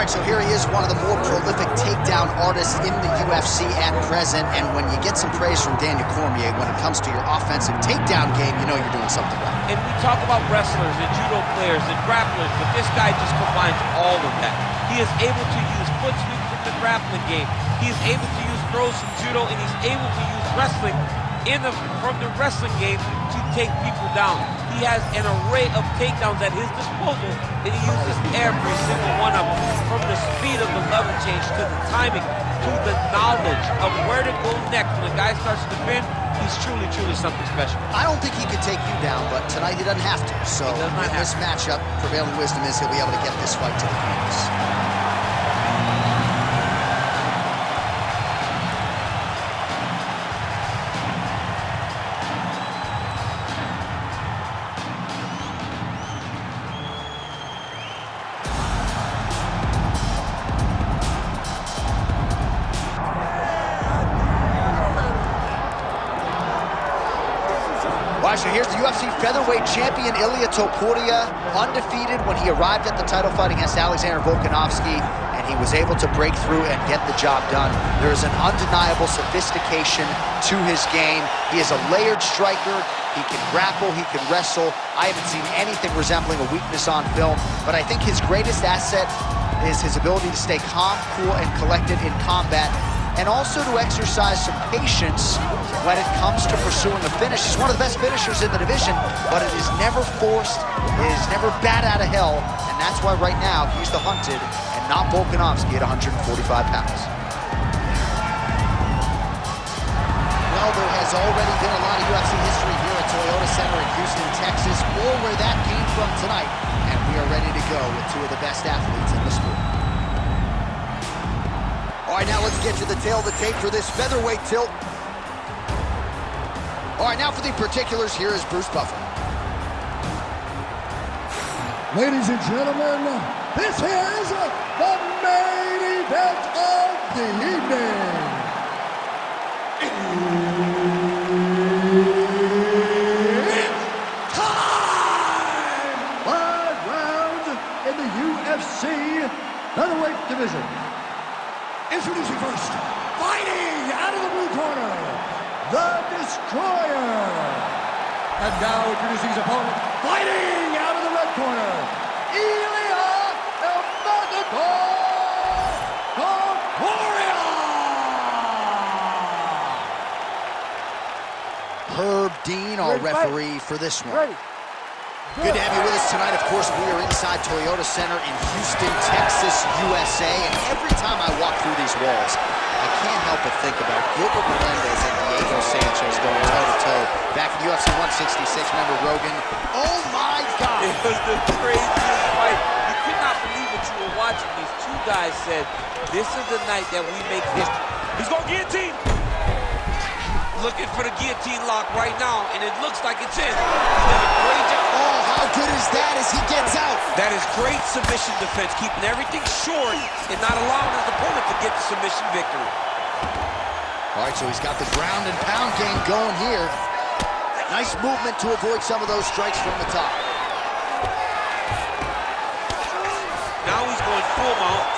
right, so here he is, one of the more prolific takedown artists in the UFC at present. And when you get some praise from Daniel Cormier when it comes to your offensive takedown game, you know you're doing something right. And we talk about wrestlers and judo players and grapplers, but this guy just combines all of that. He is able to use foot sweeps from the grappling game. He is able to use throws from judo, and he's able to use wrestling from the wrestling game to take people down. He has an array of takedowns at his disposal, and he uses every single one of them, from the speed of the level change to the timing to the knowledge of where to go next. When a guy starts to defend, he's truly, truly something special. I don't think he could take you down, but tonight he doesn't have to. So in this matchup, prevailing wisdom is he'll be able to get this fight to the canvas. So here's the UFC featherweight champion, Ilia Topuria, undefeated when he arrived at the title fight against Alexander Volkanovski, and he was able to break through and get the job done. There is an undeniable sophistication to his game. He is a layered striker. He can grapple, he can wrestle. I haven't seen anything resembling a weakness on film, but I think his greatest asset is his ability to stay calm, cool, and collected in combat, and also to exercise some patience when it comes to pursuing a finish. He's one of the best finishers in the division, but it is never forced, it is never bat out of hell, and that's why right now he's the hunted and not Volkanovski at 145 pounds. Well, there has already been a lot of UFC history here at Toyota Center in Houston, Texas, or where that came from tonight, and we are ready to go with two of the best athletes in the sport. All right, now let's get to the tail of the tape for this featherweight tilt. All right, now for the particulars, here is Bruce Buffer. Ladies and gentlemen, this is the main event of the evening. It's time! 5 rounds in the UFC featherweight division. Introducing first, fighting out of the blue corner, the Destroyer. And now introducing his opponent, fighting out of the red corner, Ilia Topuria. Herb Dean, our referee for this one. Good to have you with us tonight. Of course, we are inside Toyota Center in Houston, Texas, USA. And every time I walk through these walls, I can't help but think about Gilbert Melendez and Diego Sanchez going toe-to-toe. Back in UFC 166, remember Rogan? Oh my God! It was the craziest fight. You could not believe what you were watching. These two guys said, this is the night that we make history. He's going to guillotine. Looking for the guillotine lock right now, and it looks like it's in. He's done a great job. Oh, how good is that as he gets out? That is great submission defense, keeping everything short and not allowing his opponent to get the submission victory. All right, so he's got the ground and pound game going here. Nice movement to avoid some of those strikes from the top. Now he's going full mount.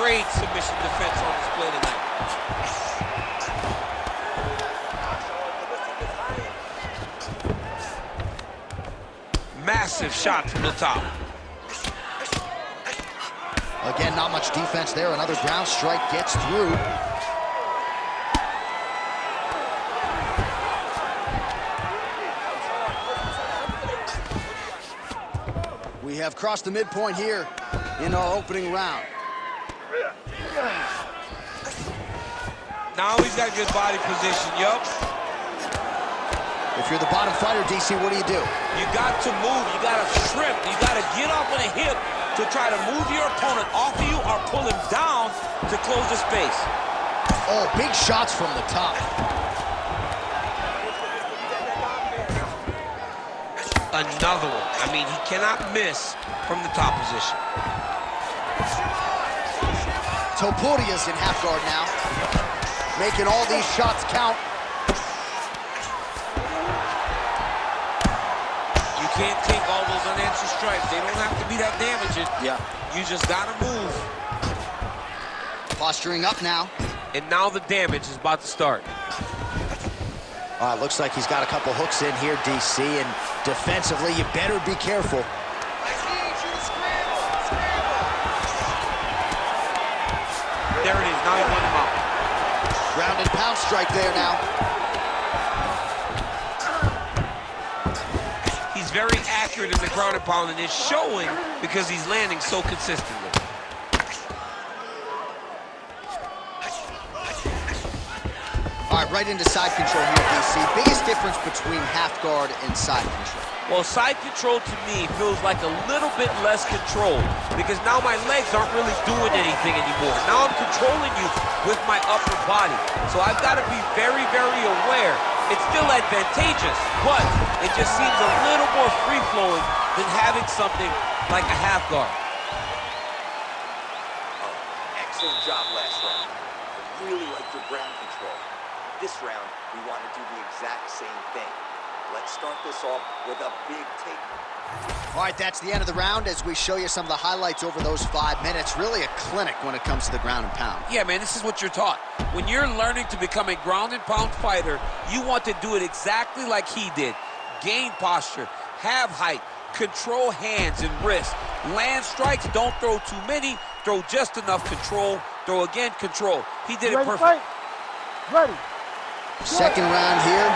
Great submission defense on display tonight. Massive shot from the top. Again, not much defense there. Another ground strike gets through. We have crossed the midpoint here in our opening round. Now he's got a good body position, yup. If you're the bottom fighter, DC, what do? You got to move, you got to shrimp, you got to get off on a hip to try to move your opponent off of you or pull him down to close the space. Oh, big shots from the top. Another one. I mean, he cannot miss from the top position. Topuria's in half guard now, making all these shots count. You can't take all those unanswered strikes. They don't have to be that damaging. Yeah. You just gotta move. Posturing up now. And now the damage is about to start. Looks like he's got a couple hooks in here, DC, and defensively, you better be careful. There it is, now he won him out. Ground and pound strike there now. He's very accurate in the ground and pound, and it's showing because he's landing so consistently. All right, right into side control here, DC. Biggest difference between half guard and side control? Well, side control to me feels like a little bit less control because now my legs aren't really doing anything anymore. Now I'm controlling you with my upper body. So I've got to be very, very aware. It's still advantageous, but it just seems a little more free-flowing than having something like a half guard. Excellent job last round. I really like your ground control. This round, we want to do the exact same thing. Let's start this off with a big take. All right, that's the end of the round as we show you some of the highlights over those 5 minutes. Really a clinic when it comes to the ground and pound. Yeah, man, this is what you're taught. When you're learning to become a ground and pound fighter, you want to do it exactly like he did. Gain posture, have height, control hands and wrists. Land strikes, don't throw too many, throw just enough control, throw again, control. He did it perfect. Ready. Second round here.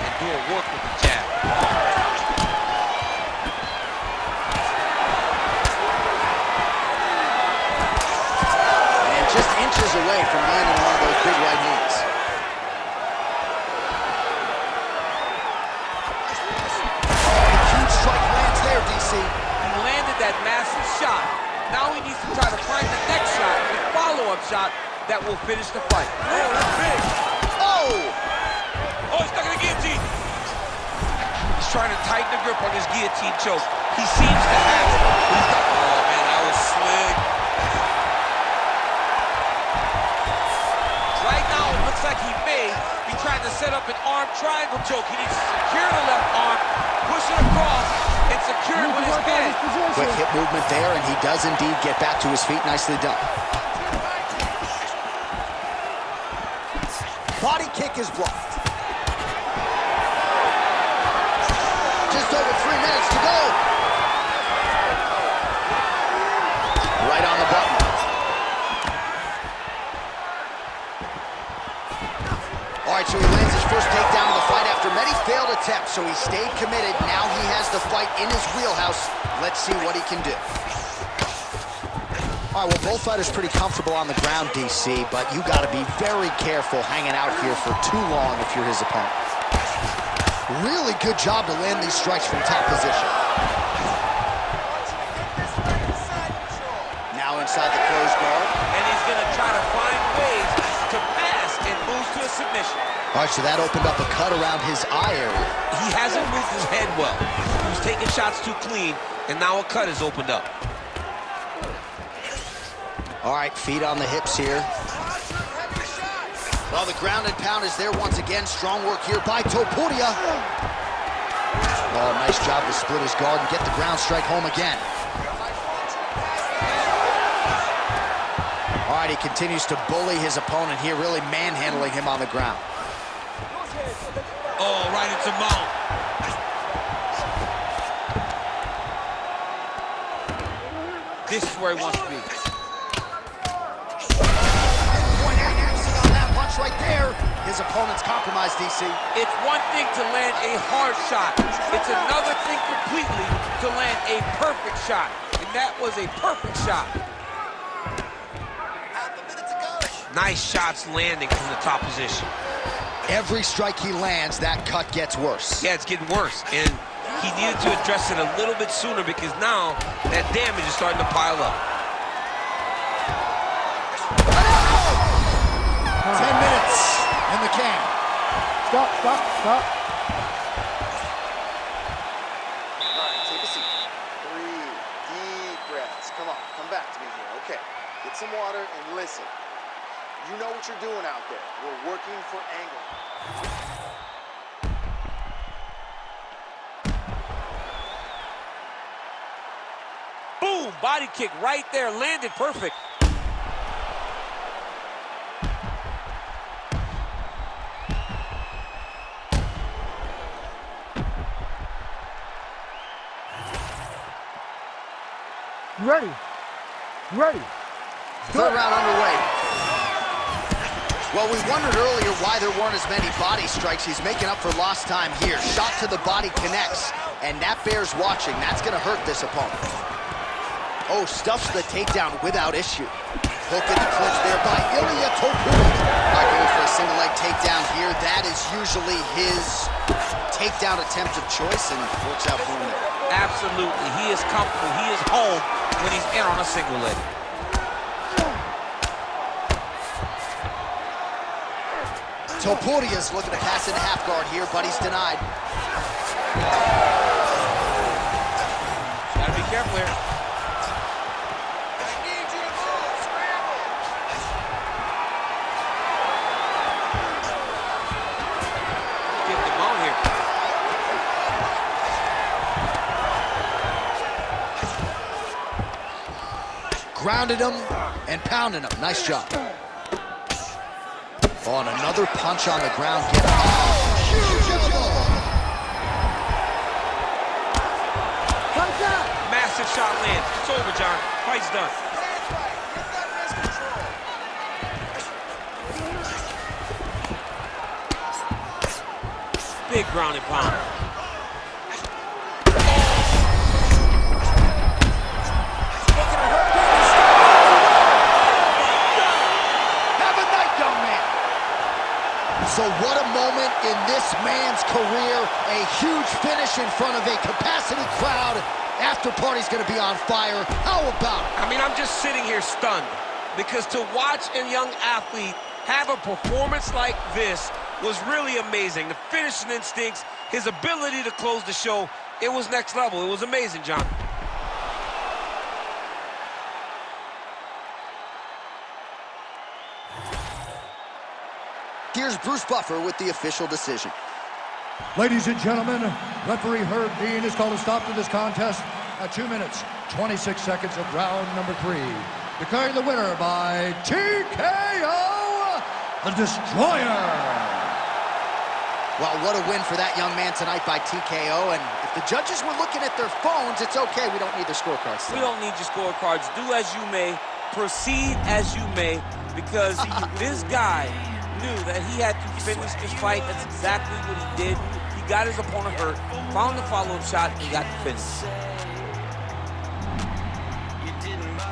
And do a work with the jab. And just inches away from landing one of those big right hands. Huge strike lands there, DC. He landed that massive shot. Now he needs to try to find the next shot, the follow-up shot, that will finish the fight. Oh! Oh, he's stuck in the guillotine. He's trying to tighten the grip on his guillotine choke. He seems to have it. Oh, man, that was slick. Right now, it looks like he may be trying to set up an arm triangle choke. He needs to secure the left arm, push it across, and secure it with his head. Quick hip movement there, and he does indeed get back to his feet. Nicely done. Body kick is blocked. Just over 3 minutes to go. Right on the button. All right, so he lands his first takedown of the fight after many failed attempts, so he stayed committed. Now he has the fight in his wheelhouse. Let's see what he can do. All right, well, both fighters pretty comfortable on the ground, DC, but you got to be very careful hanging out here for too long if you're his opponent. Really good job to land these strikes from top position. Now inside the closed guard. And he's going to try to find ways to pass and move to a submission. All right, so that opened up a cut around his eye area. He hasn't moved his head well. He was taking shots too clean, and now a cut is opened up. All right, feet on the hips here. Well, the ground and pound is there once again. Strong work here by Topuria. Oh, nice job to split his guard and get the ground strike home again. All right, he continues to bully his opponent here, really manhandling him on the ground. Oh, right into mount. This is where he wants to be. Right there, his opponent's compromised, DC. It's one thing to land a hard shot. It's another thing completely to land a perfect shot. And that was a perfect shot. Nice shots landing from the top position. Every strike he lands, that cut gets worse. Yeah, it's getting worse. And he needed to address it a little bit sooner because now that damage is starting to pile up. 10 minutes in the can. Stop. All right, take a seat. Breathe. Deep breaths. Come on, come back to me here. Okay, get some water and listen. You know what you're doing out there. We're working for angle. body kick right there, landed perfect. Ready. Ready. Third round underway. Well, we wondered earlier why there weren't as many body strikes. He's making up for lost time here. Shot to the body connects, and that bears watching. That's going to hurt this opponent. Oh, stuffs the takedown without issue. Hook in the clinch there by Ilia Topuria. Going for a single leg takedown here. That is usually his takedown attempt of choice, and works out for him. Absolutely. He is comfortable. He is home when he's in on a single leg. Topuria's looking to pass into half guard here, but he's denied. Gotta be careful here. Get them on here. Grounded him and pounded him. Nice job. Oh, and another punch on the ground. Get huge elbow. Massive shot lands. It's over, John. Fight's done. Big ground and pound. So what a moment in this man's career. A huge finish in front of a capacity crowd. After party's gonna be on fire. How about it? I mean, I'm just sitting here stunned because to watch a young athlete have a performance like this was really amazing. The finishing instincts, his ability to close the show, it was next level. It was amazing, John. Here's Bruce Buffer with the official decision. Ladies and gentlemen, referee Herb Dean has called a stop to this contest at 2 minutes, 26 seconds of round number 3. Declaring the winner by TKO, the Destroyer. Well, what a win for that young man tonight by TKO. And if the judges were looking at their phones, it's okay. We don't need their scorecards tonight. We don't need your scorecards. Do as you may, proceed as you may, because this guy knew that he had to finish this fight. That's exactly what he did. He got his opponent hurt, found the follow-up shot, and got the finish.